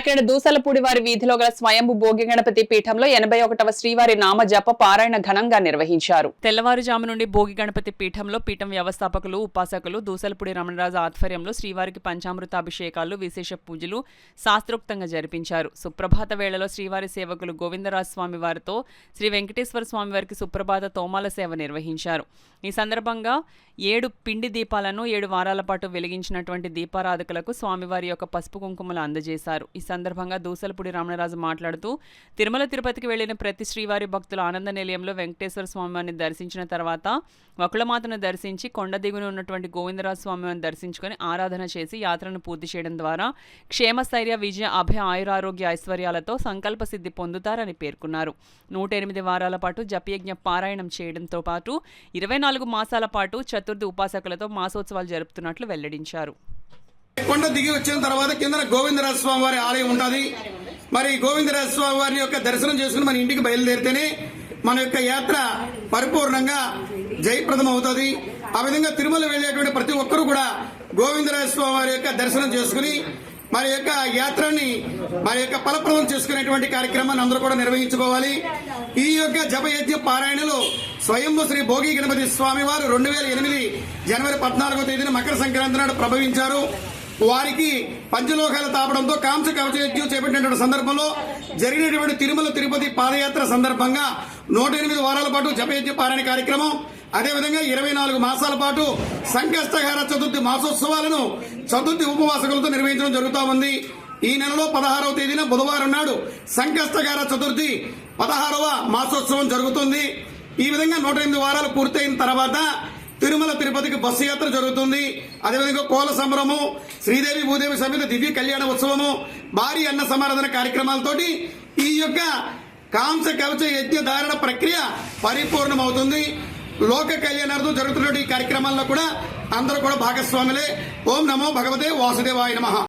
కాకినాడ దూసలపూడి వారి వీధిలో గల స్వయంభు భోగి గణపతి పీఠంలో 81వ శ్రీవారి నామ జప పారాయణ ఘనంగా నిర్వహించారు. తెల్లవారుజాము నుండి భోగి గణపతి పీఠంలో పీఠం వ్యవస్థాపకులు ఉపాసకులు దూసలపూడి రమణరాజు ఆధ్వర్యంలో శ్రీవారికి పంచామృతాభిషేకాలు విశేష పూజలు శాస్త్రోక్తంగా జరిపించారు. సుప్రభాత వేళలో శ్రీవారి సేవకులు గోవిందరాజ స్వామి వారితో శ్రీ వెంకటేశ్వర స్వామి వారికి సుప్రభాత తోమాల సేవ నిర్వహించారు. ఈ సందర్భంగా 7 పిండి దీపాలను 7 వారాల పాటు వెలిగించినటువంటి దీపారాధకులకు స్వామివారి యొక్క పసుపు కుంకుమలు అందజేశారు. ఈ సందర్భంగా దూసలపూడి రమణరాజు మాట్లాడుతూ తిరుమల తిరుపతికి వెళ్లిన ప్రతి శ్రీవారి భక్తుల ఆనంద నిలయంలో వెంకటేశ్వర స్వామివారిని దర్శించిన తర్వాత వకుళమాతను దర్శించి కొండ దిగున ఉన్నటువంటి గోవిందరాజ స్వామివారిని దర్శించుకొని ఆరాధన చేసి యాత్రను పూర్తి చేయడం ద్వారా క్షేమస్థైర్య విజయ అభయ ఆయురారోగ్య ఐశ్వర్యాలతో సంకల్ప సిద్ధి పొందుతారని పేర్కొన్నారు. 108 వారాల పాటు జపయజ్ఞ పారాయణం చేయడంతో పాటు 24 మాసాల పాటు చతుర్థి ఉపాసకులతో మాసోత్సవాలు జరుపుతున్నట్లు వెల్లడించారు. కొండ దిగి వచ్చిన తర్వాత కింద గోవిందరాజ స్వామి వారి ఆలయం ఉంటుంది. మరి గోవిందరాజ స్వామి వారి యొక్క దర్శనం చేసుకుని మన ఇంటికి బయలుదేరితేనే మన యొక్క యాత్ర పరిపూర్ణంగా జయప్రదం అవుతుంది. ఆ విధంగా తిరుమల వెళ్లేటువంటి ప్రతి ఒక్కరూ కూడా గోవిందరాజ స్వామి వారి యొక్క దర్శనం చేసుకుని మరి యొక్క యాత్రని మరి యొక్క ఫలప్రదం చేసుకునేటువంటి కార్యక్రమాన్ని అందరూ కూడా నిర్వహించుకోవాలి. ఈ యొక్క జపయజ్ఞ పారాయణలో స్వయంభు శ్రీ భోగి గణపతి స్వామి వారు 2008 జనవరి 14వ తేదీన మకర సంక్రాంతి నాడు ప్రభవించారు. వారికి పంచలోకాల తాపడంతో కాంస కవచ యజ్ఞం చేపట్టినటువంటి సందర్భంలో జరిగినటువంటి తిరుమల తిరుపతి పాదయాత్ర సందర్భంగా 108 వారాల పాటు జపయజ్ఞ పారాయణ కార్యక్రమం, అదేవిధంగా 24 మాసాల పాటు సంకష్టహార చతుర్థి మాసోత్సవాలను చతుర్థి ఉపవాసకులతో నిర్వహించడం జరుగుతూ ఉంది. ఈ నెలలో 16వ తేదీన బుధవారం నాడు సంకష్టహార చతుర్థి 16వ మాసోత్సవం జరుగుతుంది. ఈ విధంగా 108 వారాలు పూర్తయిన తర్వాత తిరుమల తిరుపతికి బస్సు యాత్ర జరుగుతుంది. అదేవిధంగా కోల సంబరము, శ్రీదేవి భూదేవి సమేత దివ్య కళ్యాణ ఉత్సవము, భారీ అన్న సమారాధన కార్యక్రమాలతోటి ఈ యొక్క కాంస కవచ యజ్ఞ ధారణ ప్రక్రియ పరిపూర్ణమవుతుంది. లోక కళ్యాణార్థం జరుగుతున్న ఈ కార్యక్రమాల్లో కూడా అందరూ కూడా భాగస్వాములే. ఓం నమో భగవతే వాసుదేవాయ నమః.